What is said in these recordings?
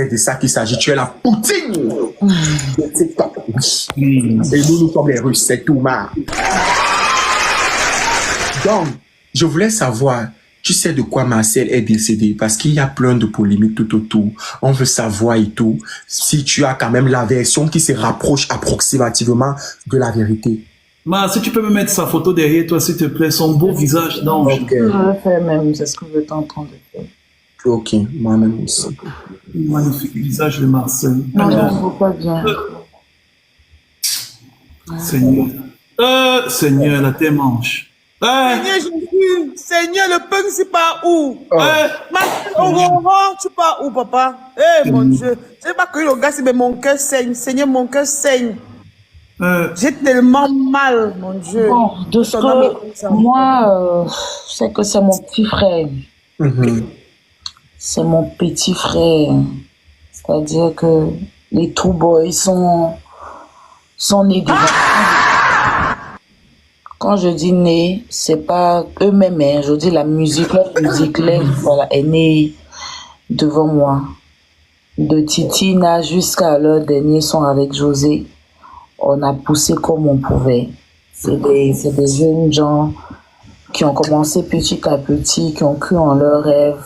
de ça qu'il s'agit. Tu es la poutine de TikTok. Et nous sommes les Russes, c'est tout, marre. Donc, je voulais savoir, tu sais de quoi Marcel est décédé? Parce qu'il y a plein de polémiques tout autour. On veut savoir et tout, si tu as quand même la version qui se rapproche approximativement de la vérité. Si tu peux me mettre sa photo derrière toi, s'il te plaît, son beau visage d'ange. Ok. Je le fais même, c'est ce que je suis en train de faire. Ok, moi-même aussi. Magnifique visage de Marcel. Non, je ne vois pas bien. Seigneur. Seigneur, la terre manche. Seigneur Jésus, Seigneur, le pain, c'est pas où? Tu pars où, papa? Mon Dieu. Je sais pas que le gars, mais mon cœur saigne. Seigneur, mon cœur saigne. J'ai tellement mal, mon Dieu. Bon, de ce que moi, c'est que c'est mon petit frère. C'est mon petit frère. C'est-à-dire que les True Boys sont nés devant. Quand je dis nés, c'est pas eux-mêmes, hein. Je dis la musique, voilà, est née devant moi. De Titina jusqu'à leur dernier son avec José, on a poussé comme on pouvait. C'est des jeunes gens qui ont commencé petit à petit, qui ont cru en leurs rêves.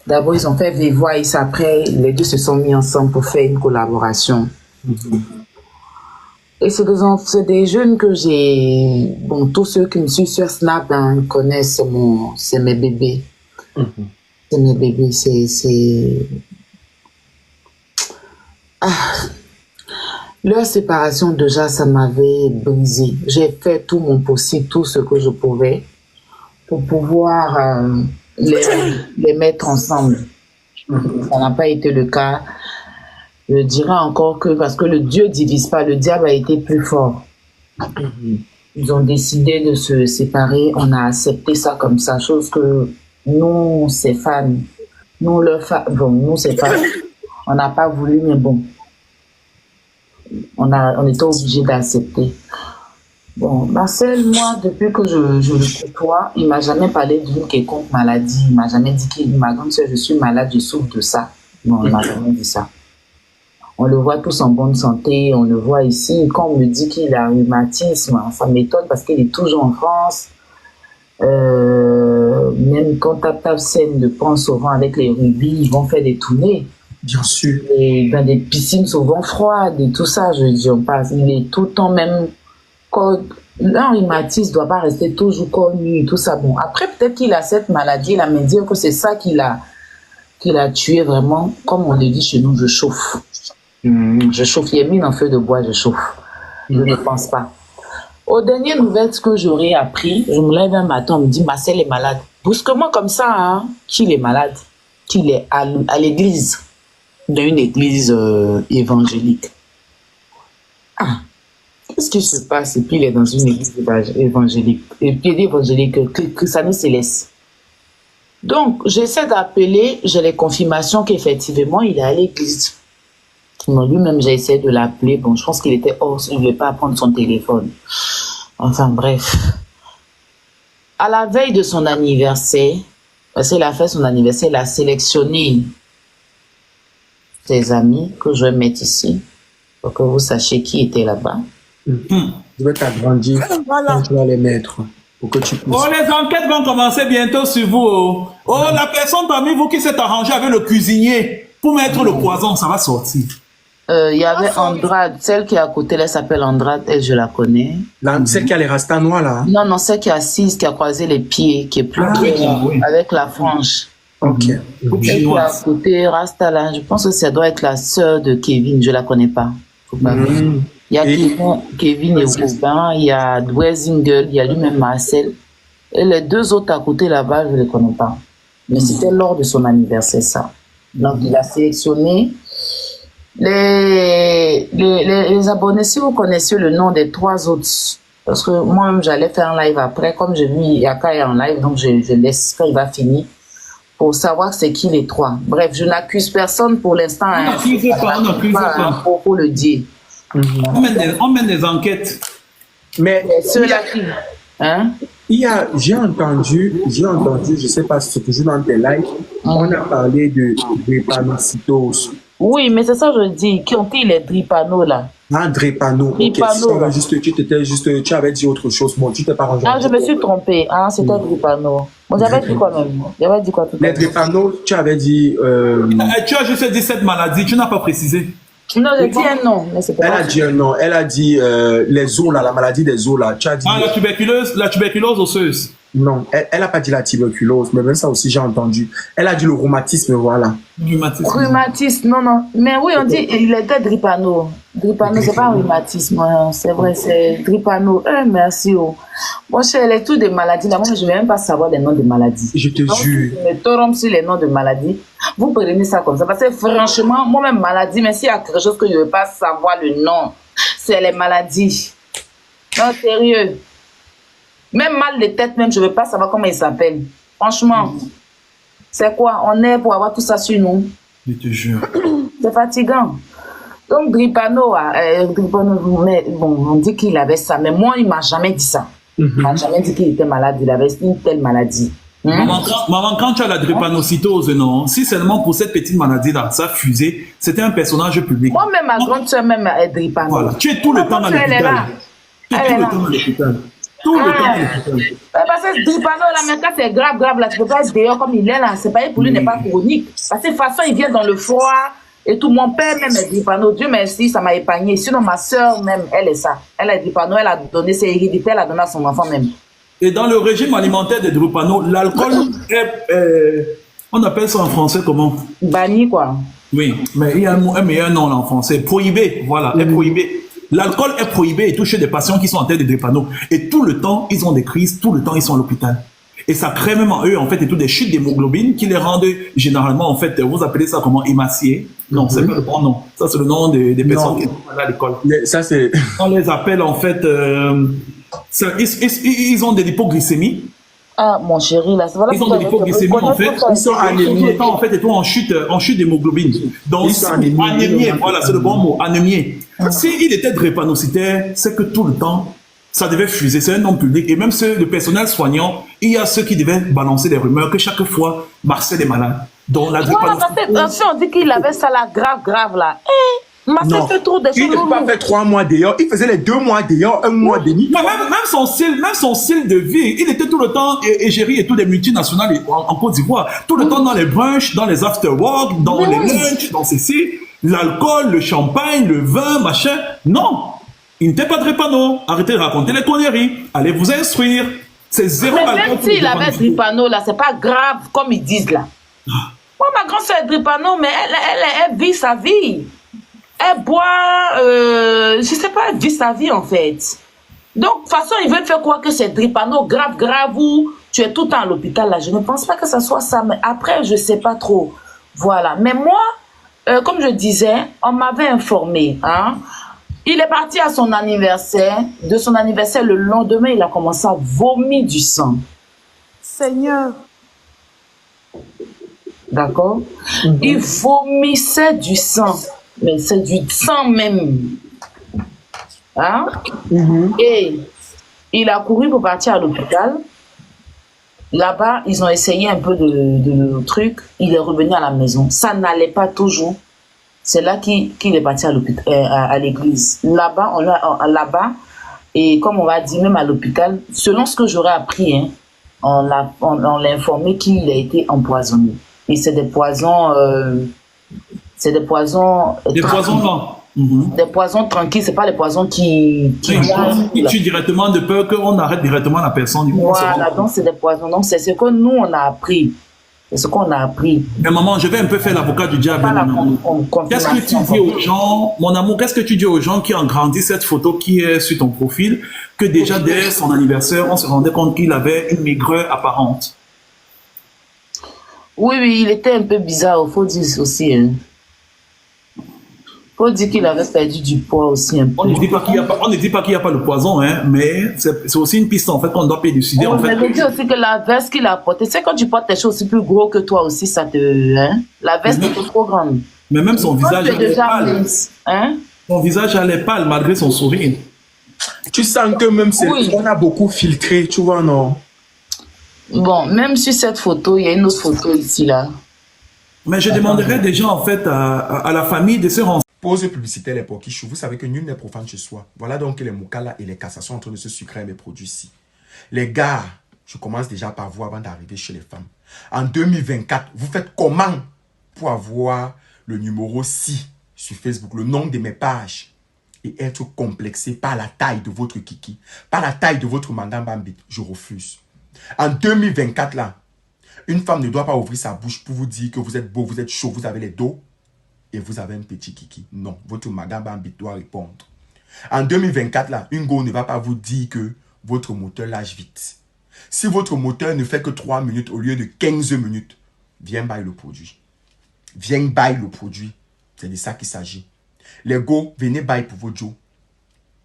D'abord, ils ont fait des voix et après, les deux se sont mis ensemble pour faire une collaboration. Et c'est des jeunes que j'ai... Bon, tous ceux qui me suivent sur Snap connaissent c'est mes bébés. C'est mes bébés, c'est... Leur séparation, déjà, ça m'avait brisé. J'ai fait tout mon possible, tout ce que je pouvais pour pouvoir les mettre ensemble. Ça n'a pas été le cas. Je dirais encore que, parce que le Dieu divise pas, le diable a été plus fort. Ils ont décidé de se séparer, on a accepté ça comme ça, chose que nous, ces fans, nous, ces fans, on n'a pas voulu, mais bon, on était obligé d'accepter. Bon, Marcel, moi, depuis que je le côtoie, il m'a jamais parlé d'une quelconque maladie, il m'a jamais dit ma grande soeur, je suis malade, je souffre de ça. Non, il m'a jamais dit ça. On le voit tous en bonne santé, on le voit ici. Quand on me dit qu'il a un rhumatisme, ça m'étonne parce qu'il est toujours en France. Même quand Tap scène de Pan souvent avec les rubis, ils vont faire des tournées. Bien sûr. Et dans des piscines souvent froides et tout ça, je dis, on passe. Il est tout le temps même... Un rhumatisme ne doit pas rester toujours connu et tout ça. Bon, après, peut-être qu'il a cette maladie, là, mais dire que c'est ça qui l'a tué vraiment. Comme on le dit chez nous, je chauffe. Je chauffe, il est mis en feu de bois, je chauffe. Je ne pense pas. Aux dernières nouvelles que j'aurais appris, je me lève un matin, on me dit, Marcel est malade. Brusquement comme ça, hein, qu'il est malade, qu'il est à l'église, dans une église évangélique. Ah, qu'est-ce qui se passe? Et puis il est dans une église évangélique. Et puis il est évangélique, que ça nous se laisse. Donc, j'essaie d'appeler, j'ai les confirmations qu'effectivement, il est à l'église. Lui-même, j'ai essayé de l'appeler. Bon, je pense qu'il était hors, il ne voulait pas prendre son téléphone. Enfin, bref. À la veille de son anniversaire, parce qu'il a fait son anniversaire, il a sélectionné ses amis, que je vais mettre ici, pour que vous sachiez qui était là-bas. Je vais t'agrandir, tu vas les mettre. Pour que tu puisses... Oh, les enquêtes vont commencer bientôt sur vous. Oh, la personne parmi vous qui s'est arrangée avec le cuisinier pour mettre le poison, ça va sortir. Il y avait Andrade, celle qui est à côté, elle s'appelle Andrade, elle, je la connais. Celle qui a les rastas noirs, là? Non, celle qui est assise, qui a croisé les pieds, qui est plus oui. Avec la frange. Ok. Celle qui est à côté, Rasta, là, je pense que ça doit être la sœur de Kevin, je la connais pas. Faut pas il y a Kevin et Robin, il y a Dwezingle, il y a lui-même Marcel. Et les deux autres à côté là-bas, je ne les connais pas. Mais c'était lors de son anniversaire, ça. Donc, il a sélectionné les abonnés. Si vous connaissez le nom des trois autres, parce que moi-même, j'allais faire un live après. Comme j'ai vu Yaka est en live, donc je laisse quand il va finir pour savoir c'est qui les trois. Bref, je n'accuse personne pour l'instant. On n'accuse pas. Pour le dire. On mène des enquêtes. Mais ceux-là qui... Hein? J'ai entendu, je sais pas si c'est toujours dans tes lives, on a parlé de drépanocytose. Oui, mais c'est ça que je dis. Qui ont dit les Dripano là? Ah, Drépano. Ok, Dripano, là. tu avais dit autre chose. Bon, tu t'es pas rangé. Ah, je me suis trompée. Ah, c'était Dripano. Bon, j'avais dit quoi même? J'avais dit quoi tout à Les l'heure? Drépano, tu avais dit. Tu as juste dit cette maladie, tu n'as pas précisé. Non, j'ai dit un nom, mais c'était Elle pas a ça. dit un nom. Elle a dit les os là, la maladie des os là. Tu as dit. Ah, la tuberculose osseuse. Non, elle a pas dit la tuberculose, mais même ça aussi j'ai entendu. Elle a dit le rhumatisme, voilà. Rhumatisme. Rhumatisme, non, non. Mais oui, on dit il était Dripano. Dripano, c'est pas rhumatisme, hein. C'est vrai, c'est Dripano. Merci. Oh. Mon cher, les tous des maladies, là, moi, je ne vais même pas savoir les noms de maladies. Je te Donc, jure. si je me torompe sur les noms de maladies, vous prenez ça comme ça. Parce que franchement, moi-même, maladie, mais s'il y a quelque chose que je ne veux pas savoir le nom, c'est les maladies. Non, sérieux. Même mal de tête, même, je ne veux pas savoir comment il s'appelle. Franchement, c'est quoi? On est pour avoir tout ça sur nous. Je te jure. C'est fatigant. Donc, Dripano, mais bon, on dit qu'il avait ça, mais moi, il ne m'a jamais dit ça. Il ne m'a jamais dit qu'il était malade, il avait une telle maladie. Maman, quand tu as la drépanocytose, non, si seulement pour cette petite maladie-là, ça fusait, c'était un personnage public. Moi-même, ma grande soeur, même, est Dripano. Voilà, tu es tout le temps dans Elle est là. l'hôpital. Tu es tout le temps dans l'hôpital. Tout le temps dans l'hôpital. Parce que Dripano, là, maintenant, c'est grave, grave, là. Tu peux pas être dehors comme il est, là. C'est pas pour lui, n'est pas chronique. Parce que de toute façon, il vient dans le froid. Et tout, mon père même est Dripano. Dieu merci, ça m'a épargné. Sinon, ma soeur même, elle est ça. Elle est Dripano, elle a donné ses héréditaires, elle a donné à son enfant même. Et dans le régime alimentaire des Dripano, l'alcool est, on appelle ça en français comment? Banni, quoi. Oui, mais il y a un meilleur nom là, en français. Prohibé, voilà, est prohibé. L'alcool est prohibé et touche des patients qui sont en tête de drépano. Et tout le temps, ils ont des crises, tout le temps, ils sont à l'hôpital. Et ça crée même en eux, en fait, et tout des chutes d'hémoglobine qui les rendent, généralement, en fait, vous appelez ça comment? Émaciés. Non, c'est pas le bon nom. Ça, c'est le nom des personnes qui sont à l'école. Ça, c'est. On les appelle, en fait, ils ont de l'hypoglycémie. Ah, mon chéri, là, c'est voilà Ils ont de l'hypoglycémie, en fait. Ils sont anémiés. En fait, et tout en chute d'hémoglobine. Donc, Ils sont anémiés. anémiés, voilà, c'est le bon mot, anémiés. S'il était drépanocytaire, c'est que tout le temps, ça devait fuser. C'est un nom public. Et même le personnel soignant, il y a ceux qui devaient balancer des rumeurs que chaque fois, Marcel est malade. Donc, la voilà, parce que, on dit qu'il avait ça là, grave, grave, là. Marcel Non, fait trop de il ne peut pas faire 3 mois dehors. Il faisait les 2 mois dehors, 1 mois demi. Mais même son style de vie, il était tout le temps égérie et tous les multinationales en Côte d'Ivoire. Tout le temps dans les brunchs, dans les after-work, dans les lunchs, dans ceci. L'alcool, le champagne, le vin, machin. Non, il n'était pas drépano. Arrêtez de raconter les conneries. Allez vous instruire. C'est zéro mais alcool. même s'il avait Dripano, là, c'est pas grave, comme ils disent, là. Moi, ma grande soeur est Dripano, mais elle vit sa vie. Elle boit, je sais pas, elle vit sa vie, en fait. Donc, de toute façon, ils veulent faire quoi que c'est Dripano, grave, grave, ou tu es tout le temps à l'hôpital, là. Je ne pense pas que ça soit ça, mais après, je sais pas trop. Voilà. Mais moi, comme je disais, on m'avait informé, hein. Il est parti à son anniversaire. De son anniversaire, le lendemain, il a commencé à vomir du sang. Seigneur. D'accord? Il vomissait du sang. Mais c'est du sang même. Hein? Et il a couru pour partir à l'hôpital. Là-bas, ils ont essayé un peu de truc. Il est revenu à la maison. Ça n'allait pas toujours. C'est là qu'il est parti à l'église. Là-bas, là-bas, et comme on va dire, même à l'hôpital, selon ce que j'aurais appris, hein, on l'a informé qu'il a été empoisonné. Et c'est des poisons... Des poisons lents. Des poisons tranquilles, c'est pas les poisons qui tuent directement de peur qu'on arrête directement la personne. Voilà, donc c'est des poisons. Donc c'est ce que nous, on a appris. C'est ce qu'on a appris. Mais maman, je vais un peu faire l'avocat du diable. Qu'est-ce que tu dis aux gens, mon amour, qu'est-ce que tu dis aux gens qui ont grandi cette photo qui est sur ton profil, que déjà dès son anniversaire, on se rendait compte qu'il avait une maigreur apparente? Oui, il était un peu bizarre, il faut dire aussi. Hein. Faut dire qu'il avait perdu du poids aussi un peu. On ne dit pas qu'il n'y a pas le poison, hein, mais c'est aussi une piste en fait qu'on doit élucider. En fait. Mais je dis aussi que la veste qu'il a portée, c'est quand tu portes des choses aussi plus gros que toi aussi, ça te... Hein? La veste est trop grande. Mais même son visage allait pâle. Hein? Son visage allait pâle malgré son sourire. Tu sens que même on a beaucoup filtré, tu vois, non? Bon, même sur cette photo, il y a une autre photo ici, là. Mais je demanderais déjà en fait à la famille de se renseigner. Pause publicitaire, les porquichous. Vous savez que nul n'est profane chez soi. Voilà donc que les Moukala et les Kassa sont en train de se sucrer mes produits-ci. Les gars, je commence déjà par vous avant d'arriver chez les femmes. En 2024, vous faites comment pour avoir le numéro 6 sur Facebook, le nom de mes pages, et être complexé par la taille de votre kiki, par la taille de votre mandambambit? Je refuse. En 2024, là, une femme ne doit pas ouvrir sa bouche pour vous dire que vous êtes beau, vous êtes chaud, vous avez les dos et vous avez un petit kiki. Non, votre mandambambit doit répondre. En 2024, là, une go ne va pas vous dire que votre moteur lâche vite. Si votre moteur ne fait que 3 minutes au lieu de 15 minutes, viens bailler le produit. Viens bailler le produit. C'est de ça qu'il s'agit. Les go, venez bailler pour vos Joe.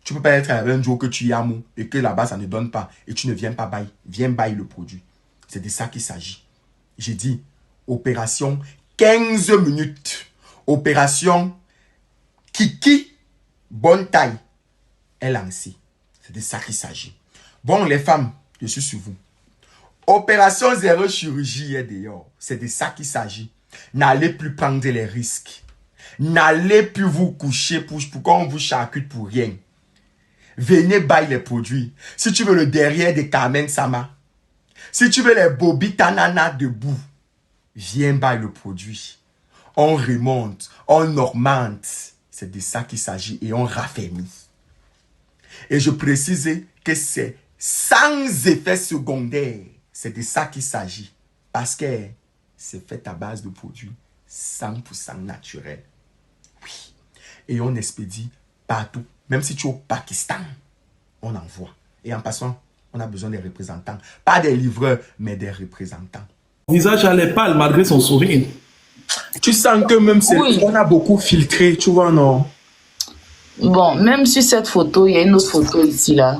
Tu ne peux pas être avec un Joe que tu y as mou et que là-bas ça ne donne pas et tu ne viens pas bailler. Viens bailler le produit. C'est de ça qu'il s'agit. J'ai dit, opération 15 minutes. Opération Kiki, bonne taille, est lancée. C'est de ça qu'il s'agit. Bon, les femmes, je suis sur vous. Opération zéro chirurgie est dehors. C'est de ça qu'il s'agit. N'allez plus prendre les risques. N'allez plus vous coucher pour qu'on vous charcute pour rien. Venez bailler les produits. Si tu veux le derrière de Carmen Sama, si tu veux les Bobby Tanana debout, viens bailler le produit. On remonte, on augmente. C'est de ça qu'il s'agit et on raffermit. Et je précise que c'est sans effet secondaire. C'est de ça qu'il s'agit. Parce que c'est fait à base de produits 100% naturels. Oui. Et on expédie partout. Même si tu es au Pakistan, on envoie. Et en passant, on a besoin des représentants. Pas des livreurs, mais des représentants. Son visage allait pâle malgré son sourire. Tu sens que même on a beaucoup filtré, tu vois, non? Bon, même sur cette photo, il y a une autre photo ici, là.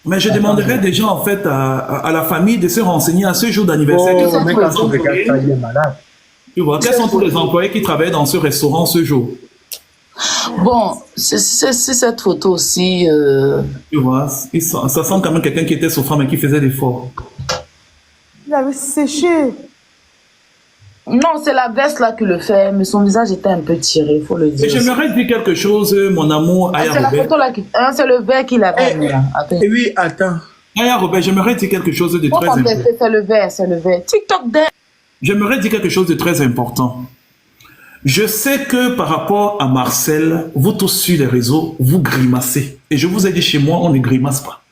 Mais je demanderais déjà en fait à la famille de se renseigner à ce jour d'anniversaire. Tu vois, quels sont tous les employés qui travaillent dans ce restaurant ce jour? Bon, c'est cette photo aussi. Tu vois, ça sent quand même quelqu'un qui était souffrant mais qui faisait l'effort. Il avait séché. Non, c'est la veste là qui le fait, mais son visage était un peu tiré, il faut le dire. Et j'aimerais dire quelque chose, mon amour, Aya c'est la Robert. photo là qui... c'est le verre qu'il avait mis là. Et oui, attends. Aya Robert, j'aimerais dire quelque chose de très important. C'est le verre, c'est le verre. TikTok d'air. J'aimerais dire quelque chose de très important. Je sais que par rapport à Marcel, vous tous sur les réseaux, vous grimacez. Et je vous ai dit chez moi, on ne grimace pas.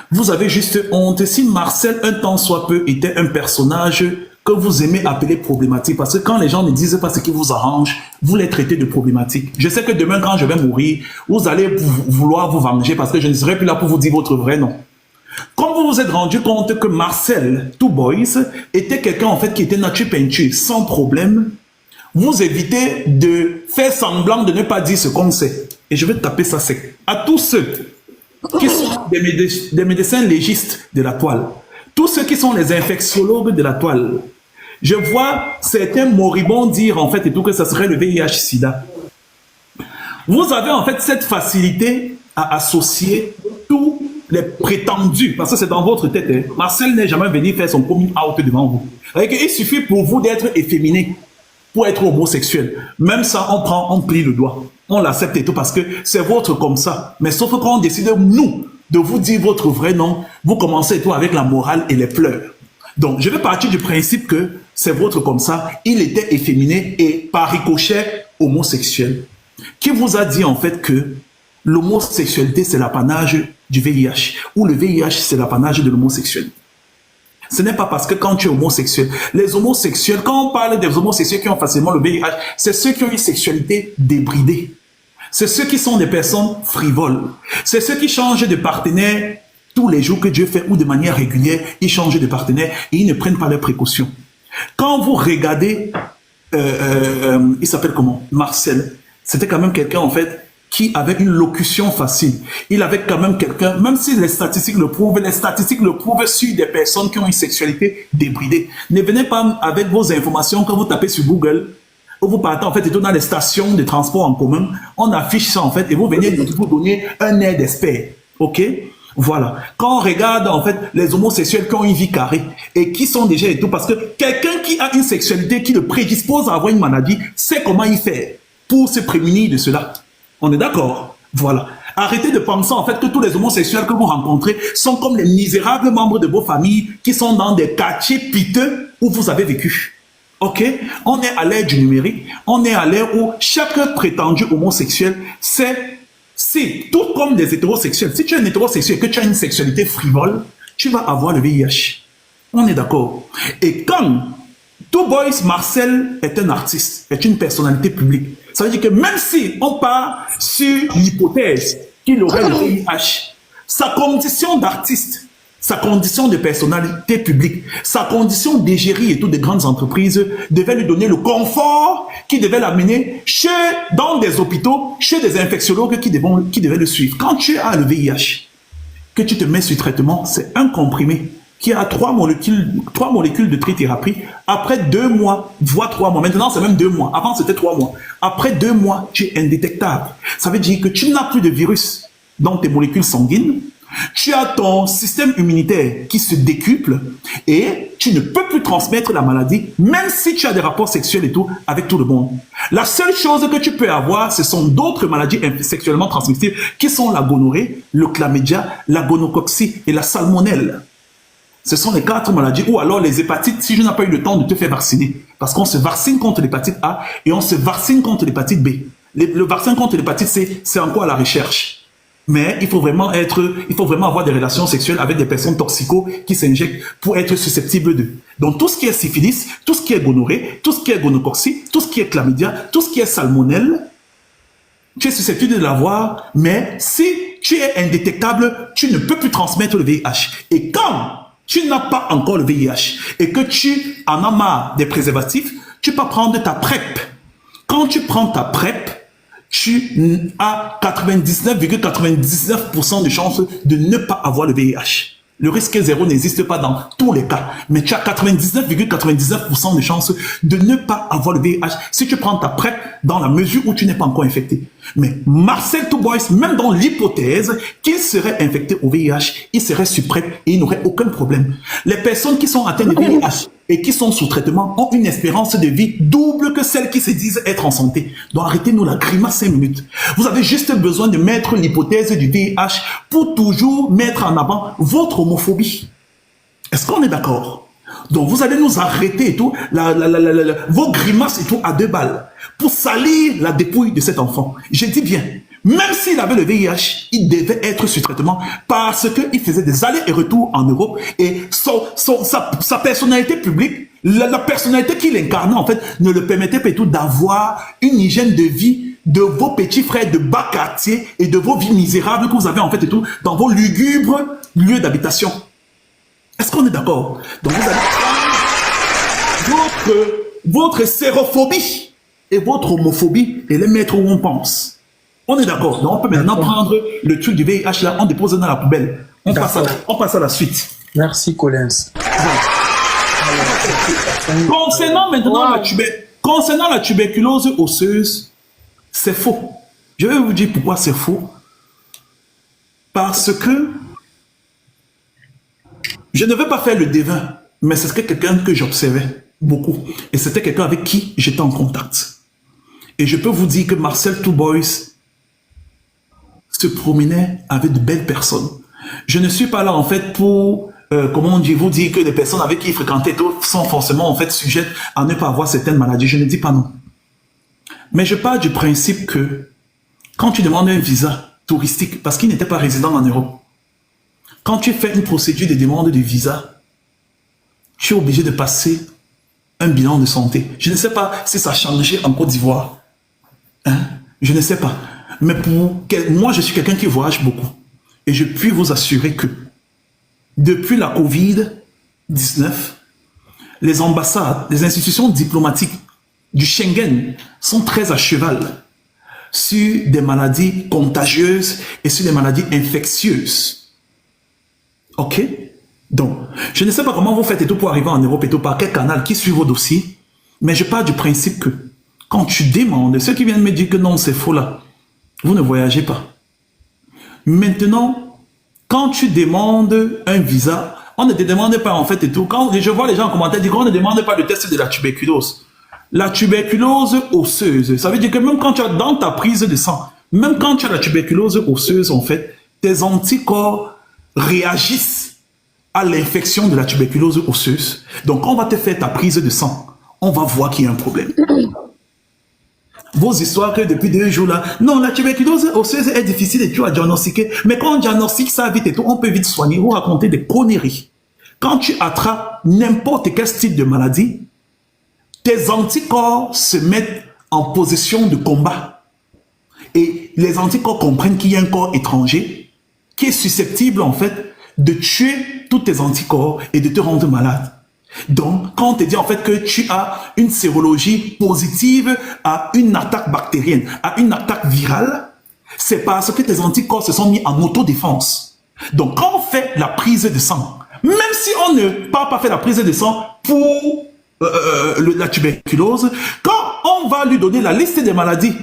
Vous avez juste honte. Si Marcel, un temps soit peu, était un personnage que vous aimez appeler problématique, parce que quand les gens ne disent pas ce qui vous arrange, vous les traitez de problématique. Je sais que demain, quand je vais mourir, vous allez vouloir vous venger parce que je ne serai plus là pour vous dire votre vrai nom. Comme vous vous êtes rendu compte que Marcel, Two Boys, était quelqu'un en fait qui était nature peinture sans problème, vous évitez de faire semblant de ne pas dire ce qu'on sait. Et je vais taper ça sec. À tous ceux qui sont des médecins légistes de la toile, tous ceux qui sont les infectiologues de la toile, je vois certains moribonds dire en fait et tout que ça serait le VIH-Sida. Vous avez en fait cette facilité à associer tous les prétendus, parce que c'est dans votre tête. Hein. Marcel n'est jamais venu faire son coming out devant vous. Il suffit pour vous d'être efféminé pour être homosexuel. Même ça, on plie le doigt. On l'accepte et tout parce que c'est votre comme ça. Mais sauf quand on décide, nous, de vous dire votre vrai nom, vous commencez tout avec la morale et les pleurs. Donc, je vais partir du principe que c'est votre comme ça. Il était efféminé et par ricochet homosexuel. Qui vous a dit en fait que l'homosexualité c'est l'apanage du VIH ou le VIH c'est l'apanage de l'homosexuel? Ce n'est pas parce que quand tu es homosexuel, les homosexuels, quand on parle des homosexuels qui ont facilement le VIH, c'est ceux qui ont une sexualité débridée. C'est ceux qui sont des personnes frivoles. C'est ceux qui changent de partenaire tous les jours que Dieu fait ou de manière régulière, ils changent de partenaire et ils ne prennent pas leurs précautions. Quand vous regardez, il s'appelle comment? Marcel. C'était quand même quelqu'un en fait qui avait une locution facile. Il avait quand même quelqu'un, même si les statistiques le prouvent sur des personnes qui ont une sexualité débridée. Ne venez pas avec vos informations quand vous tapez sur Google, ou vous partez en fait et tout dans les stations de transport en commun, on affiche ça en fait et vous venez vous donner un air d'expert. Ok? Voilà. Quand on regarde, en fait, les homosexuels qui ont une vie carrée et qui sont déjà et tout, parce que quelqu'un qui a une sexualité qui le prédispose à avoir une maladie, sait comment il fait pour se prémunir de cela. On est d'accord? Voilà. Arrêtez de penser, en fait, que tous les homosexuels que vous rencontrez sont comme les misérables membres de vos familles qui sont dans des quartiers piteux où vous avez vécu. OK? On est à l'ère du numérique. On est à l'ère où chaque prétendu homosexuel sait. C'est tout comme des hétérosexuels. Si tu es un hétérosexuel et que tu as une sexualité frivole, tu vas avoir le VIH. On est d'accord. Et quand Two Boys Marcel est un artiste, est une personnalité publique, ça veut dire que même si on part sur l'hypothèse qu'il aurait le VIH, sa condition d'artiste, sa condition de personnalité publique, sa condition d'égérie et toutes des grandes entreprises devait lui donner le confort qui devait l'amener dans des hôpitaux, chez des infectiologues qui devaient le suivre. Quand tu as le VIH, que tu te mets sur traitement, c'est un comprimé qui a 3 molécules de trithérapie. Après 2 mois, voire 3 mois, maintenant c'est même 2 mois, avant c'était 3 mois. Après 2 mois, tu es indétectable. Ça veut dire que tu n'as plus de virus dans tes molécules sanguines. Tu as ton système immunitaire qui se décuple et tu ne peux plus transmettre la maladie, même si tu as des rapports sexuels et tout, avec tout le monde. La seule chose que tu peux avoir, ce sont d'autres maladies sexuellement transmissibles qui sont la gonorrhée, le chlamydia, la gonococcie et la salmonelle. Ce sont les 4 maladies, ou alors les hépatites, si je n'ai pas eu le temps de te faire vacciner. Parce qu'on se vaccine contre l'hépatite A et on se vaccine contre l'hépatite B. Le vaccin contre l'hépatite C, c'est encore à la recherche. Mais il faut vraiment avoir des relations sexuelles avec des personnes toxicos qui s'injectent pour être susceptibles d'eux. Donc tout ce qui est syphilis, tout ce qui est gonorrhée, tout ce qui est gonococcie, tout ce qui est chlamydia, tout ce qui est salmonelle, tu es susceptible de l'avoir, mais si tu es indétectable, tu ne peux plus transmettre le VIH. Et quand tu n'as pas encore le VIH et que tu en as marre des préservatifs, tu peux prendre ta PrEP. Quand tu prends ta PrEP, tu as 99,99% de chances de ne pas avoir le VIH. Le risque zéro n'existe pas dans tous les cas, mais tu as 99,99% de chances de ne pas avoir le VIH si tu prends ta PrEP dans la mesure où tu n'es pas encore infecté. Mais Marcel Two Boys, même dans l'hypothèse qu'il serait infecté au VIH, il serait sur PrEP et il n'aurait aucun problème. Les personnes qui sont atteintes de VIH et qui sont sous traitement ont une espérance de vie double que celles qui se disent être en santé. Donc arrêtez-nous la grimace 5 minutes. Vous avez juste besoin de mettre l'hypothèse du VIH pour toujours mettre en avant votre homophobie. Est-ce qu'on est d'accord? Donc vous allez nous arrêter et tout, vos grimaces et tout à 2 balles pour salir la dépouille de cet enfant. Je dis bien, même s'il avait le VIH, il devait être sur traitement parce qu'il faisait des allers et retours en Europe et sa personnalité publique, la personnalité qu'il incarnait en fait, ne le permettait pas tout d'avoir une hygiène de vie de vos petits frères de bas quartier et de vos vies misérables que vous avez en fait et tout dans vos lugubres lieux d'habitation. Est-ce qu'on est d'accord? Donc vous avez votre sérophobie et votre homophobie et les mettre où on pense. On est d'accord. Donc on peut maintenant prendre le truc du VIH là, on dépose dans la poubelle. On passe à la suite. Merci Collins. Concernant maintenant la tuberculose osseuse, c'est faux. Je vais vous dire pourquoi c'est faux. Parce que je ne veux pas faire le devin, mais c'était quelqu'un que j'observais beaucoup. Et c'était quelqu'un avec qui j'étais en contact. Et je peux vous dire que Marcel Two Boys se promenait avec de belles personnes. Je ne suis pas là en fait pour, comment on dit, vous dire que les personnes avec qui il fréquentait sont forcément en fait sujettes à ne pas avoir certaines maladies. Je ne dis pas non. Mais je pars du principe que quand tu demandes un visa touristique, parce qu'il n'était pas résident en Europe, quand tu fais une procédure de demande de visa, tu es obligé de passer un bilan de santé. Je ne sais pas si ça a changé en Côte d'Ivoire. Hein? Je ne sais pas. Mais moi, je suis quelqu'un qui voyage beaucoup. Et je puis vous assurer que depuis la Covid-19, les ambassades, les institutions diplomatiques du Schengen sont très à cheval sur des maladies contagieuses et sur des maladies infectieuses. Ok? Donc, je ne sais pas comment vous faites et tout pour arriver en Europe et tout, par quel canal, qui suit vos dossiers, mais je pars du principe que quand tu demandes, ceux qui viennent me dire que non, c'est faux là, vous ne voyagez pas. Maintenant, quand tu demandes un visa, on ne te demande pas en fait et tout. Quand je vois les gens en commentaire dire qu'on ne demande pas le test de la tuberculose. La tuberculose osseuse, ça veut dire que même quand tu as dans ta prise de sang, même quand tu as la tuberculose osseuse, en fait, tes anticorps réagissent à l'infection de la tuberculose osseuse. Donc, on va te faire ta prise de sang. On va voir qu'il y a un problème. Vos histoires que depuis 2 jours là, non, la tuberculose osseuse est difficile et tu as diagnostiqué. Mais quand on diagnostique ça vite et tout, on peut vite soigner ou raconter des conneries. Quand tu attrapes n'importe quel style de maladie, tes anticorps se mettent en position de combat. Et les anticorps comprennent qu'il y a un corps étranger qui est susceptible en fait de tuer tous tes anticorps et de te rendre malade. Donc, quand on te dit en fait que tu as une sérologie positive à une attaque bactérienne, à une attaque virale, c'est parce que tes anticorps se sont mis en autodéfense. Donc, quand on fait la prise de sang, même si on ne part pas faire la prise de sang pour la tuberculose, quand on va lui donner la liste des maladies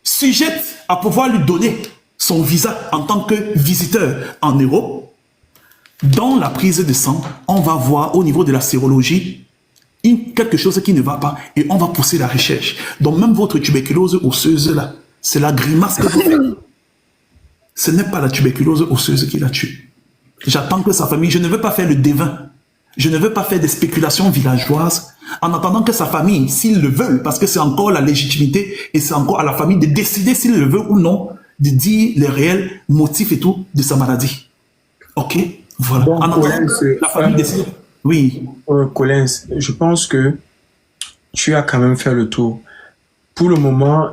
sujettes à pouvoir lui donner son visa en tant que visiteur en Europe, dans la prise de sang, on va voir au niveau de la sérologie quelque chose qui ne va pas et on va pousser la recherche. Donc même votre tuberculose osseuse là, c'est la grimace que vous faites. Ce n'est pas la tuberculose osseuse qui la tue. J'attends que sa famille, je ne veux pas faire le devin. Je ne veux pas faire des spéculations villageoises en attendant que sa famille, s'ils le veulent, parce que c'est encore la légitimité et c'est encore à la famille de décider s'il le veut ou non, de dire les réels motifs et tout de sa maladie. Ok? Voilà. Bon, En attendant Collins, que la famille décide. Oui. Collins, je pense que tu as quand même fait le tour. Pour le moment,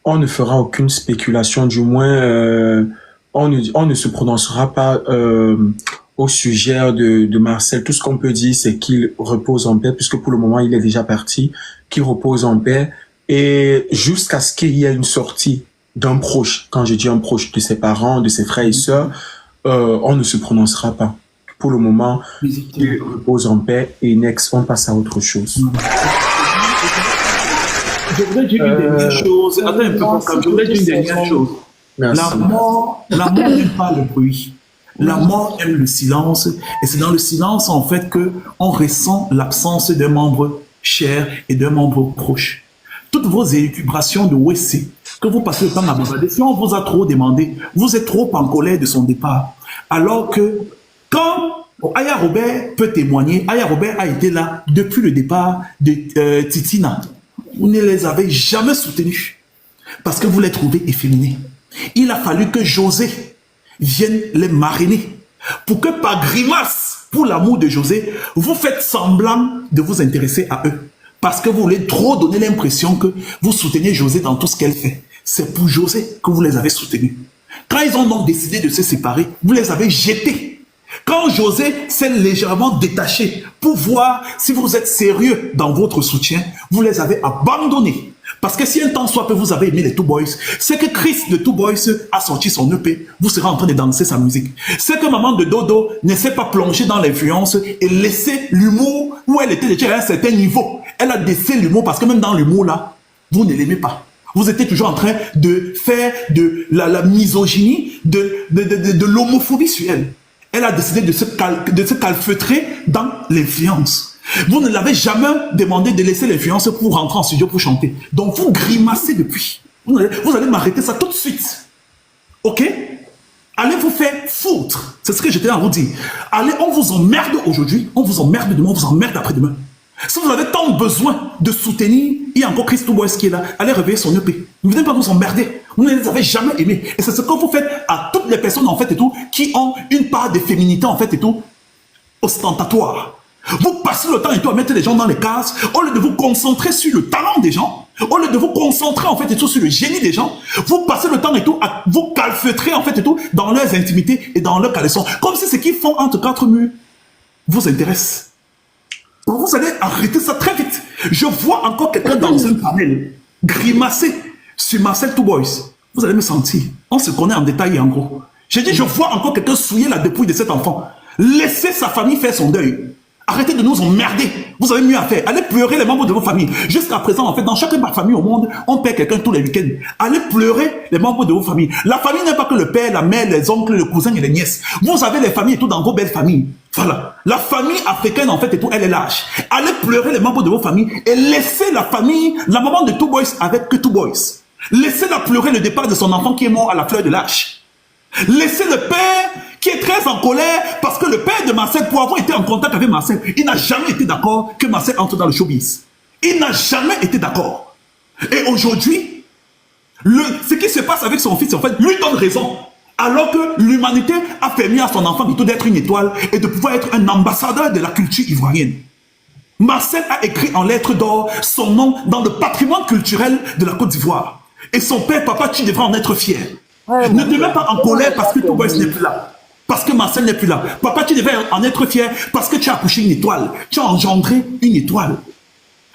on ne fera aucune spéculation, du moins, on ne se prononcera pas au sujet de Marcel. Tout ce qu'on peut dire, c'est qu'il repose en paix, puisque pour le moment, il est déjà parti, qu'il repose en paix, et jusqu'à ce qu'il y ait une sortie d'un proche, quand je dis un proche, de ses parents, de ses frères et sœurs, on ne se prononcera pas. Pour le moment, il repose en paix, et next, on passe à autre chose. Je voudrais dire une dernière chose. Attends un peu, Pascal. Je voudrais dire une dernière chose. Merci. La mort n'aime pas le bruit. La mort aime le silence. Et c'est dans le silence, en fait, que on ressent l'absence d'un membre cher et d'un membre proche. Toutes vos élucubrations de WC, que vous passez le temps à bavarder, si on vous a trop demandé, vous êtes trop en colère de son départ. Alors que, quand Aya Robert peut témoigner, Aya Robert a été là depuis le départ de Titina. Vous ne les avez jamais soutenus parce que vous les trouvez efféminés. Il a fallu que José vienne les marrainer pour que par grimace, pour l'amour de José, vous faites semblant de vous intéresser à eux. Parce que vous voulez trop donner l'impression que vous soutenez José dans tout ce qu'elle fait. C'est pour José que vous les avez soutenus. Quand ils ont donc décidé de se séparer, vous les avez jetés. Quand José s'est légèrement détaché pour voir si vous êtes sérieux dans votre soutien, vous les avez abandonnés. Parce que si un temps soit que vous avez aimé les Two Boys, c'est que Chris de Two Boys a sorti son EP, vous serez en train de danser sa musique. C'est que maman de Dodo ne s'est pas plongée dans l'influence et laissé l'humour où elle était déjà à un certain niveau. Elle a laissé l'humour parce que même dans l'humour là, vous ne l'aimez pas. Vous étiez toujours en train de faire de la misogynie, de l'homophobie sur elle. Elle a décidé de se calfeutrer dans l'influence. Vous ne l'avez jamais demandé de laisser l'influence pour rentrer en studio pour chanter. Donc vous grimacez depuis. Vous allez m'arrêter ça tout de suite. Ok? Allez vous faire foutre. C'est ce que j'étais à vous dire. Allez, on vous emmerde aujourd'hui, on vous emmerde demain, on vous emmerde après-demain. Si vous avez tant besoin de soutenir, il y a encore Chris Toubois qui est là. Allez réveiller son EP. Ne venez pas vous emmerder. Vous ne les avez jamais aimés. Et c'est ce que vous faites à toutes les personnes en fait et tout, qui ont une part de féminité en fait et tout, ostentatoire. Vous passez le temps et tout à mettre les gens dans les cases, au lieu de vous concentrer sur le talent des gens, au lieu de vous concentrer en fait et tout sur le génie des gens, vous passez le temps et tout à vous calfeutrer en fait et tout dans leurs intimités et dans leurs caleçons. Comme si ce qu'ils font entre quatre murs vous intéresse. Vous allez arrêter ça très vite. Je vois encore quelqu'un dans un panel grimacer sur Marcel Two Boys. Vous allez me sentir. On se connaît en détail et en gros. J'ai dit, je vois encore quelqu'un souiller la dépouille de cet enfant. Laissez sa famille faire son deuil. Arrêtez de nous emmerder. Vous avez mieux à faire. Allez pleurer les membres de vos familles. Jusqu'à présent, en fait, dans chaque famille au monde, on perd quelqu'un tous les week-ends. Allez pleurer les membres de vos familles. La famille n'est pas que le père, la mère, les oncles, les cousins et les nièces. Vous avez les familles et tout dans vos belles familles. Voilà. La famille africaine, en fait, et tout, elle est lâche. Allez pleurer les membres de vos familles et laissez la famille, la maman de Two Boys avec que Two Boys. Laissez-la pleurer le départ de son enfant qui est mort à la fleur de l'âge. Laissez le père qui est très en colère parce que le père de Marcel, pour avoir été en contact avec Marcel, il n'a jamais été d'accord que Marcel entre dans le showbiz. Il n'a jamais été d'accord. Et aujourd'hui, ce qui se passe avec son fils, en fait, lui donne raison. Alors que l'humanité a permis à son enfant d'être une étoile et de pouvoir être un ambassadeur de la culture ivoirienne. Marcel a écrit en lettres d'or son nom dans le patrimoine culturel de la Côte d'Ivoire. Et son père, papa, tu devrais en être fier. Ouais, ne te mets pas en colère parce que ton boss n'est plus là. Parce que Marcel n'est plus là. Papa, tu devrais en être fier parce que tu as accouché une étoile. Tu as engendré une étoile.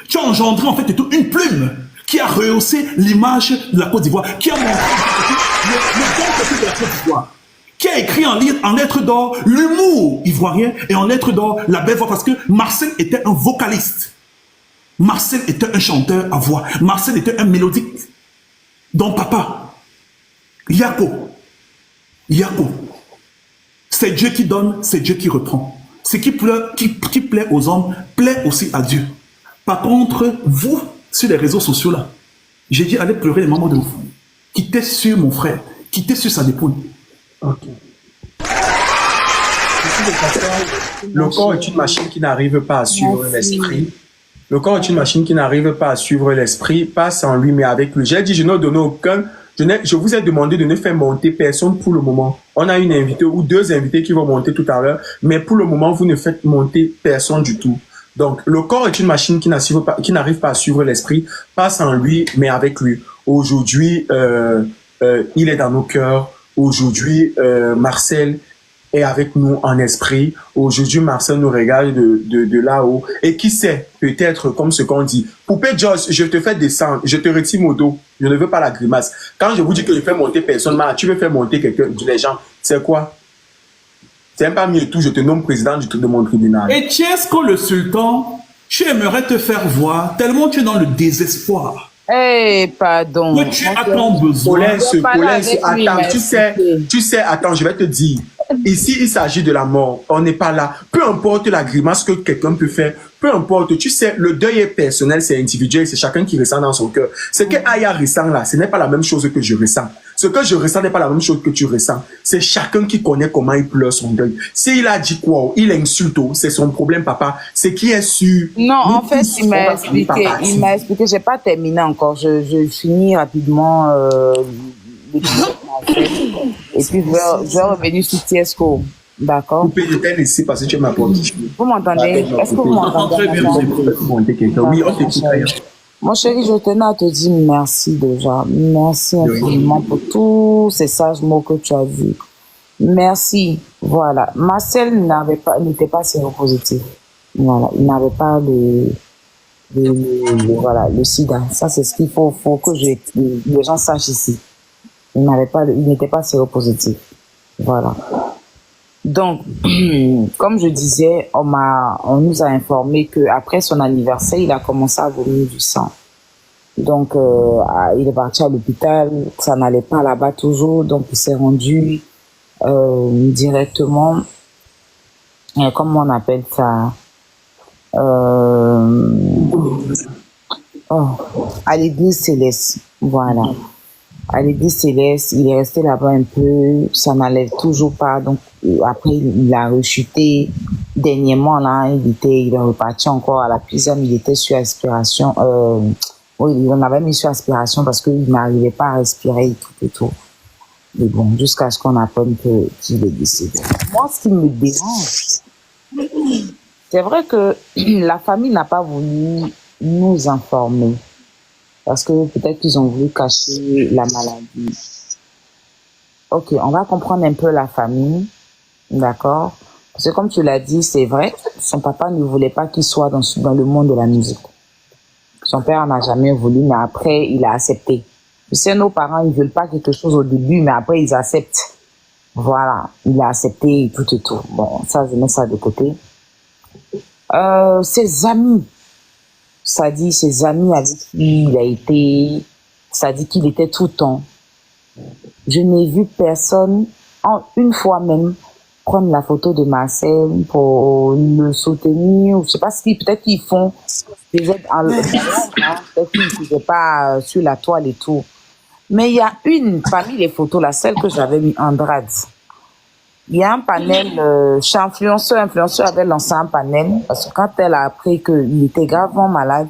Tu as engendré en fait une plume qui a rehaussé l'image de la Côte d'Ivoire, qui a montré le de la Côte d'Ivoire, qui a écrit en lettres d'or l'humour ivoirien et en lettres d'or la belle voix, parce que Marcel était un vocaliste. Marcel était un chanteur à voix. Marcel était un mélodique. Donc papa, Yako, c'est Dieu qui donne, c'est Dieu qui reprend. Ce qui plaît aux hommes, plaît aussi à Dieu. Par contre, vous, sur les réseaux sociaux là, j'ai dit allez pleurer les membres de vos familles. Quittez sur mon frère, quittez sur sa dépouille. Ok. Le corps est une machine qui n'arrive pas à suivre l'esprit. Le corps est une machine qui n'arrive pas à suivre l'esprit, pas sans lui, mais avec lui. J'ai dit, je n'ai donné aucun. Je vous ai demandé de ne faire monter personne pour le moment. On a une invitée ou deux invités qui vont monter tout à l'heure, mais pour le moment, vous ne faites monter personne du tout. Donc, le corps est une machine qui n'arrive pas à suivre l'esprit, pas sans lui, mais avec lui. Aujourd'hui, il est dans nos cœurs. Aujourd'hui, Marcel est avec nous en esprit. Aujourd'hui, Marcel nous regarde de là-haut. Et qui sait, peut-être, comme ce qu'on dit, Poupée Joss, je te fais descendre, je te retire mon dos. Je ne veux pas la grimace. Quand je vous dis que je fais monter personne, tu veux faire monter quelqu'un, les gens, c'est quoi? C'est même pas mieux tout, je te nomme président de mon tribunal. Et Tiesco le sultan, tu aimerais te faire voir, tellement tu es dans le désespoir. Eh, pardon. Que tu as ton besoin. Attends, tu sais, attends, je vais te dire. Ici, il s'agit de la mort. On n'est pas là. Peu importe la grimace que quelqu'un peut faire, peu importe, tu sais, le deuil est personnel, c'est individuel, c'est chacun qui ressent dans son cœur. Ce que Aya ressent là, ce n'est pas la même chose que je ressens. Ce que je ressens n'est pas la même chose que tu ressens. C'est chacun qui connaît comment il pleure son deuil. S'il a dit quoi, il insulte, c'est son problème, papa. C'est qui est sûr. Non, en fait, il m'a expliqué, j'ai pas terminé encore. Je finis rapidement l'épisode. Et puis, je vais revenir sur Tiesco. D'accord. Vous pouvez être ici parce que tu es ma porte. Vous m'entendez? Est-ce que vous m'entendez? Oui, on t'écoute. Mon chéri, je tenais à te dire merci déjà. Merci infiniment pour tous ces sages mots que tu as vus. Merci. Voilà. Marcel n'était pas séropositif. Voilà. Il n'avait pas le sida. Ça, c'est ce qu'il faut que les gens sachent ici. Il n'était pas séropositif. Voilà. Donc, comme je disais, on nous a informé que après son anniversaire, il a commencé à vomir du sang. Donc, il est parti à l'hôpital, ça n'allait pas là-bas toujours, donc il s'est rendu directement, comment on appelle ça, à l'église Céleste, voilà. À l'église Céleste, il est resté là-bas un peu, ça n'allait toujours pas, donc après il a rechuté. Dernièrement là, il est reparti encore à la prison, il était sur aspiration, oui, on avait mis sur aspiration parce qu'il n'arrivait pas à respirer et tout. Mais bon, jusqu'à ce qu'on apprenne qu'il est décédé. Moi, ce qui me dérange, c'est vrai que la famille n'a pas voulu nous informer. Parce que peut-être qu'ils ont voulu cacher la maladie. Ok, on va comprendre un peu la famille, d'accord? Parce que comme tu l'as dit, c'est vrai, son papa ne voulait pas qu'il soit dans le monde de la musique. Son père n'a jamais voulu, mais après, il a accepté. Tu sais, nos parents, ils veulent pas quelque chose au début, mais après, ils acceptent. Voilà, il a accepté et tout et tout. Bon, ça, je mets ça de côté. Ses amis, ça dit ses amis avec qui il a été, ça dit qu'il était tout le temps. Je n'ai vu personne, une fois même, prendre la photo de Marcel pour le soutenir. Je sais pas ce qu'ils, peut-être qu'ils font des aides en peut-être qu'ils ne faisaient pas sur la toile et tout. Mais il y a une, parmi les photos, la celle que j'avais mis Andrade. Il y a un panel, chez influenceur avait lancé un panel, parce que quand elle a appris qu'il était gravement malade,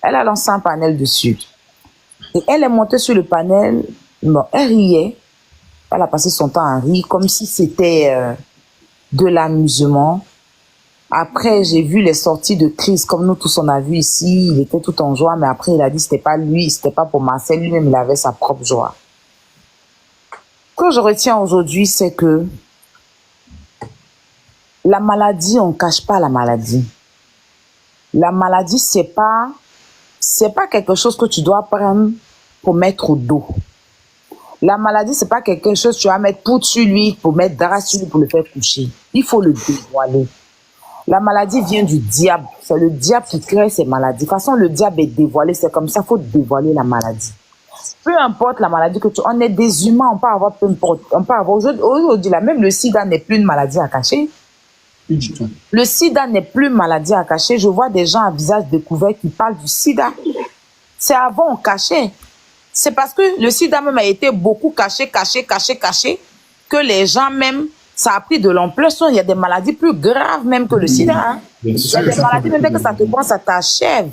elle a lancé un panel dessus. Et elle est montée sur le panel, bon, elle riait, elle a passé son temps à rire, comme si c'était de l'amusement. Après, j'ai vu les sorties de crise, comme nous tous on a vu ici, il était tout en joie, mais après il a dit c'était pas lui, c'était pas pour Marcel, lui-même il avait sa propre joie. Ce que je retiens aujourd'hui, c'est que la maladie, on cache pas la maladie. La maladie, c'est pas quelque chose que tu dois prendre pour mettre au dos. La maladie, c'est pas quelque chose que tu vas mettre poudre sur lui, pour mettre drap sur lui, pour le faire coucher. Il faut le dévoiler. La maladie vient du diable. C'est le diable qui crée ces maladies. De toute façon, le diable est dévoilé. C'est comme ça, il faut dévoiler la maladie. Peu importe la maladie que tu as, on est des humains, on peut avoir peu importe. On peut avoir aujourd'hui, là, même le sida n'est plus une maladie à cacher. Le sida n'est plus maladie à cacher. Je vois des gens à visage découvert qui parlent du sida. C'est avant on cachait. C'est parce que le sida même a été beaucoup caché, que les gens même, ça a pris de l'ampleur. Il y a des maladies plus graves même que le sida. Hein. Il y a des maladies même que ça te prend, ça t'achève.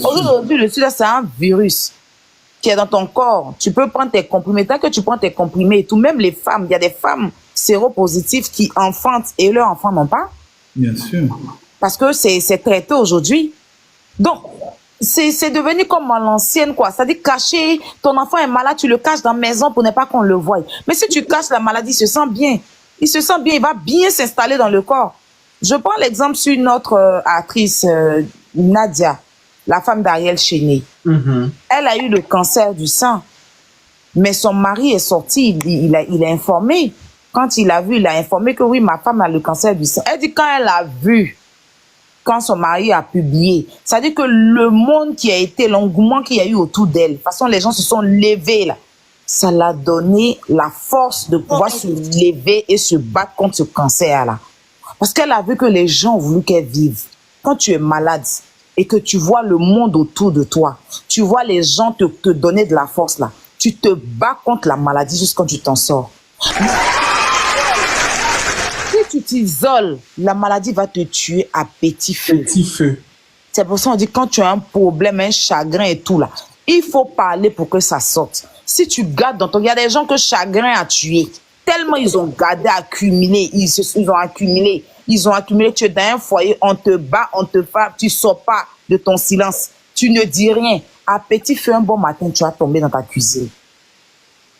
Aujourd'hui, le sida, c'est un virus qui est dans ton corps. Tu peux prendre tes comprimés. Tant que tu prends tes comprimés et tout, même les femmes, il y a des femmes séropositives qui enfantent et leurs enfants n'ont pas. Bien sûr. Parce que c'est traité aujourd'hui. Donc, c'est devenu comme à l'ancienne, quoi. C'est-à-dire cacher, ton enfant est malade, tu le caches dans la maison pour ne pas qu'on le voie. Mais si tu caches la maladie, il se sent bien. Il se sent bien, il va bien s'installer dans le corps. Je prends l'exemple sur notre actrice, Nadia, la femme d'Ariel Chéné. Elle a eu le cancer du sein. Mais son mari est sorti, il a informé. Quand il a vu, il a informé que oui, ma femme a le cancer du sein. Elle dit quand elle a vu, quand son mari a publié, ça dit que le monde qui a été, l'engouement qu'il y a eu autour d'elle, de toute façon, les gens se sont levés là. Ça l'a donné la force de pouvoir se lever et se battre contre ce cancer-là. Parce qu'elle a vu que les gens ont voulu qu'elle vive. Quand tu es malade et que tu vois le monde autour de toi, tu vois les gens te donner de la force là, tu te bats contre la maladie jusqu'à quand tu t'en sors. Si tu t'isoles, la maladie va te tuer à petit feu. Petit feu. C'est pour ça qu'on dit quand tu as un problème, un chagrin et tout là, il faut parler pour que ça sorte. Si tu gardes dans ton... Il y a des gens que chagrin a tué. Tellement ils ont gardé, accumulé, ils ont accumulé, tu es dans un foyer, on te bat, on te frappe, tu sors pas de ton silence. Tu ne dis rien. À petit feu, un bon matin, tu vas tomber dans ta cuisine.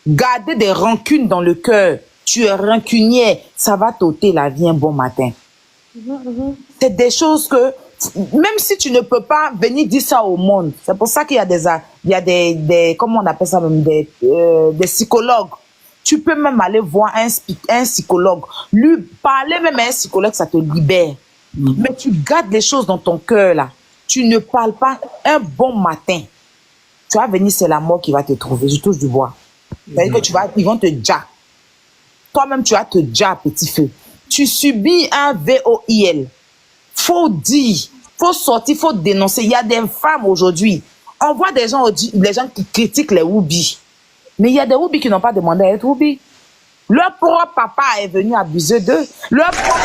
Garder des rancunes dans le cœur. Tu es rancunier, ça va t'ôter la vie un bon matin. C'est des choses que, même si tu ne peux pas venir dire ça au monde, c'est pour ça qu'il y a des comment on appelle ça même, des psychologues. Tu peux même aller voir un psychologue. Lui parler même à un psychologue, ça te libère. Mais tu gardes les choses dans ton cœur là. Tu ne parles pas un bon matin. Tu vas venir, c'est la mort qui va te trouver. Je touche du bois. C'est-à-dire que ils vont te jack. Toi-même, tu vas te jack à petit feu. Tu subis un VOIL. Faut dire, faut sortir, faut dénoncer. Il y a des femmes aujourd'hui. On voit des gens qui critiquent les Woubi. Mais il y a des Woubi qui n'ont pas demandé à être Woubi. Leur propre papa est venu abuser d'eux. Leur propre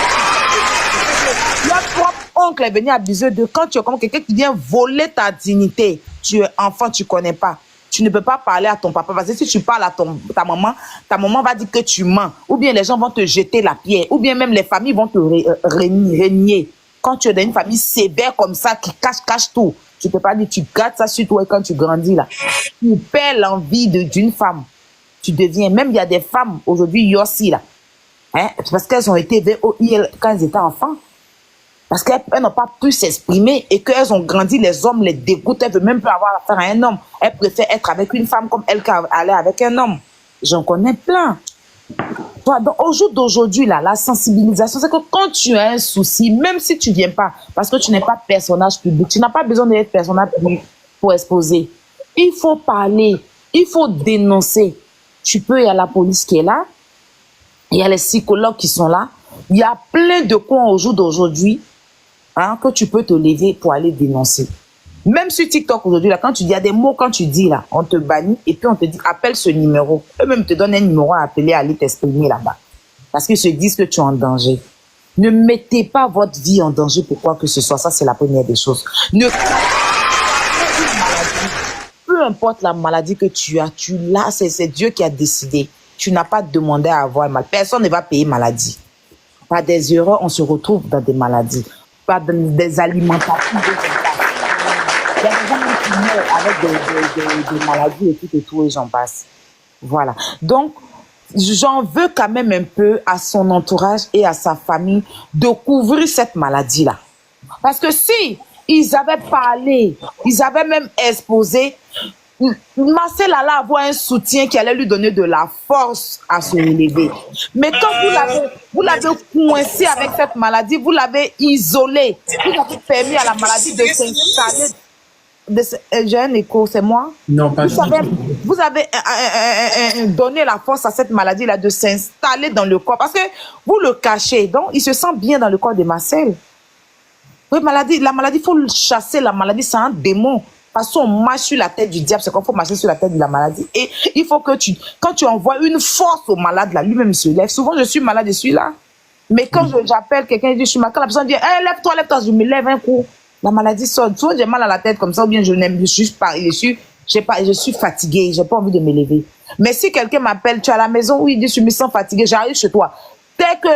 oncle est venu abuser d'eux. Quand tu es comme quelqu'un qui vient voler ta dignité, tu es enfant, tu connais pas. Tu ne peux pas parler à ton papa. Parce que si tu parles à ta maman va dire que tu mens. Ou bien les gens vont te jeter la pierre. Ou bien même les familles vont te régner. Quand tu es dans une famille sévère comme ça, qui cache tout, tu ne peux pas dire, tu gardes ça sur toi et quand tu grandis là, tu perds l'envie d'une femme. Tu deviens, même il y a des femmes aujourd'hui, Yossi là, hein, parce qu'elles ont été VOIL quand elles étaient enfants. Parce qu'elles n'ont pas pu s'exprimer et qu'elles ont grandi, les hommes les dégoûtent, elles ne veulent même plus avoir affaire à un homme. Elles préfèrent être avec une femme comme elle qu'aller avec un homme. J'en connais plein. Voilà, donc, au jour d'aujourd'hui, là, la sensibilisation, c'est que quand tu as un souci, même si tu viens pas, parce que tu n'es pas personnage public, tu n'as pas besoin d'être personnage public pour exposer. Il faut parler, il faut dénoncer. Tu peux, il y a la police qui est là, il y a les psychologues qui sont là, il y a plein de coins au jour d'aujourd'hui hein, que tu peux te lever pour aller dénoncer. Même sur TikTok aujourd'hui, là, quand tu dis, il y a des mots, quand tu dis là, on te bannit et puis on te dit, appelle ce numéro. Eux-mêmes te donnent un numéro à appeler, à aller t'exprimer là-bas. Parce qu'ils se disent que tu es en danger. Ne mettez pas votre vie en danger pour quoi que ce soit. Ça, c'est la première des choses. Ne... Peu importe la maladie que tu l'as, c'est Dieu qui a décidé. Tu n'as pas demandé à avoir mal. Personne ne va payer maladie. Par des erreurs, on se retrouve dans des maladies. Par des alimentations. Il y a des gens qui meurent avec des maladies et tout, et j'en passe. Voilà. Donc, j'en veux quand même un peu à son entourage et à sa famille de couvrir cette maladie-là. Parce que si ils avaient parlé, ils avaient même exposé, Marcel allait avoir un soutien qui allait lui donner de la force à se relever. Mais quand vous l'avez coincé avec cette maladie, vous l'avez isolé, vous avez permis à la maladie de s'installer. J'ai un écho, c'est moi? Non, pas du tout. Vous avez donné la force à cette maladie-là de s'installer dans le corps. Parce que vous le cachez. Donc, il se sent bien dans le corps de Marcel. Oui, la maladie, il faut chasser la maladie. C'est un démon. Parce qu'on marche sur la tête du diable, c'est qu'on faut marcher sur la tête de la maladie. Et il faut que quand tu envoies une force au malade, là, lui-même, il se lève. Souvent, je suis malade, je suis là. Mais quand j'appelle quelqu'un, il dit, je suis malade, quand la personne dit, hey, lève-toi, je me lève un coup. La maladie sort. Soit j'ai mal à la tête comme ça, ou bien je suis fatiguée, j'ai pas envie de me lever. Mais si quelqu'un m'appelle, tu es à la maison, oui, il dit, je me sens fatiguée, j'arrive chez toi. Dès que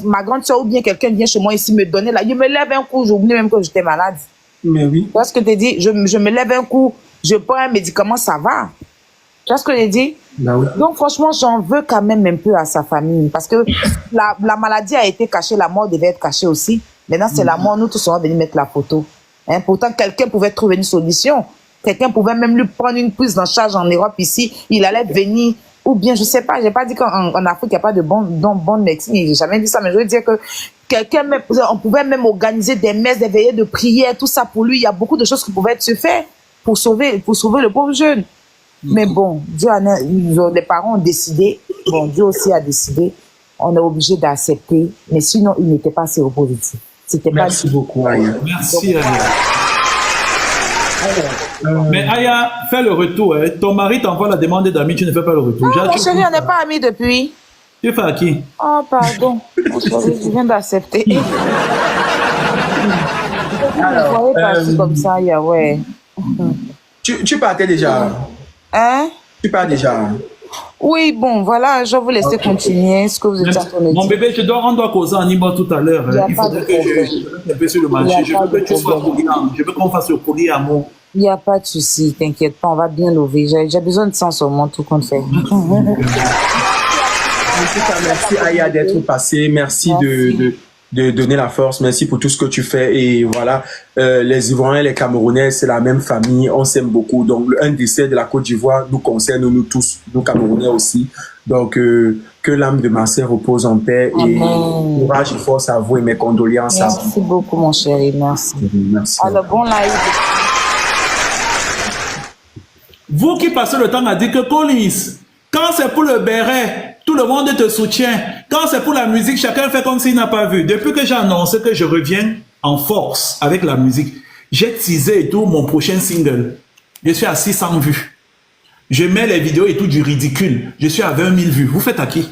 ma grande soeur ou bien quelqu'un vient chez moi ici me donner là, je me lève un coup, j'oublie même que j'étais malade. Mais oui. Tu vois ce que tu dis? Je me lève un coup, je prends un médicament, ça va. Tu vois ce que j'ai dit? Bah oui. Donc franchement, j'en veux quand même un peu à sa famille. Parce que la maladie a été cachée, la mort devait être cachée aussi. Maintenant, c'est la mort, nous tous, on va venir mettre la photo. Hein? Pourtant, quelqu'un pouvait trouver une solution. Quelqu'un pouvait même lui prendre une prise en charge en Europe ici. Il allait venir, ou bien, je sais pas, j'ai pas dit qu'en Afrique, il n'y a pas de bonne médecine. J'ai jamais dit ça, mais je veux dire que on pouvait même organiser des messes, des veillées de prière, tout ça pour lui. Il y a beaucoup de choses qui pouvaient se faire pour sauver le pauvre jeune. Mais bon, les parents ont décidé, bon, Dieu aussi a décidé, on est obligé d'accepter, mais sinon, il n'était pas séropositif. Merci beaucoup, Aya. Merci, Aya. Mais Aya, fais le retour. Hein. Ton mari t'envoie la demande d'amis, tu ne fais pas le retour. Non, mon chéri, on n'est pas amis depuis. Tu fais à qui? Oh, pardon. Mon chéri, je viens d'accepter. Alors, comme ça, Aya, ouais. Tu partais déjà? Hein? Tu pars déjà? Oui, bon, voilà, je vais vous laisser continuer ce que vous êtes en train de dire. Mon bébé, on doit causer en Ibo tout à l'heure. Il faudrait que je me sur le marché. Je veux que tu sois polyam. Je veux qu'on fasse le polyamour. Il n'y a pas de souci, t'inquiète pas, on va bien l'ouvrir. J'ai besoin de ça sur moi, tout compte fait. Merci Aya d'être passé. Merci de donner la force. Merci pour tout ce que tu fais. Et voilà, les Ivoiriens, les Camerounais, c'est la même famille. On s'aime beaucoup. Donc, un décès de la Côte d'Ivoire nous concerne, nous tous, nous Camerounais aussi. Donc, que l'âme de Marcel repose en paix. Amen. Et courage et force à vous et mes condoléances. Merci beaucoup, mon chéri. Merci. Merci. Alors, bon live. Vous qui passez le temps à dire que Collins, quand c'est pour le béret, tout le monde te soutient. Quand c'est pour la musique, chacun fait comme s'il n'a pas vu. Depuis que j'ai annoncé que je reviens en force avec la musique, j'ai teasé et tout mon prochain single. Je suis à 600 vues. Je mets les vidéos et tout du ridicule. Je suis à 20 000 vues. Vous faites à qui?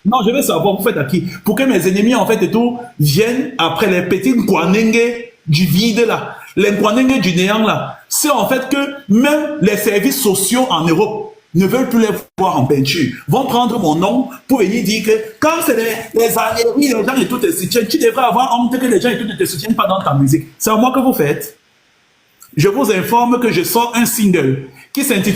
Non, je veux savoir, vous faites à qui? Pour que mes ennemis, en fait, et tout, viennent après les petits Nkwanenge du vide, là. Les Nkwanenge du néant, là. C'est en fait que même les services sociaux en Europe ne veulent plus les voir en peinture. Vont prendre mon nom pour venir dire que quand c'est les gens et tout te soutiennent, tu devrais avoir honte que les gens et tout ne te soutiennent pas dans ta musique. C'est à moi que vous faites. Je vous informe que je sors un single qui s'intitule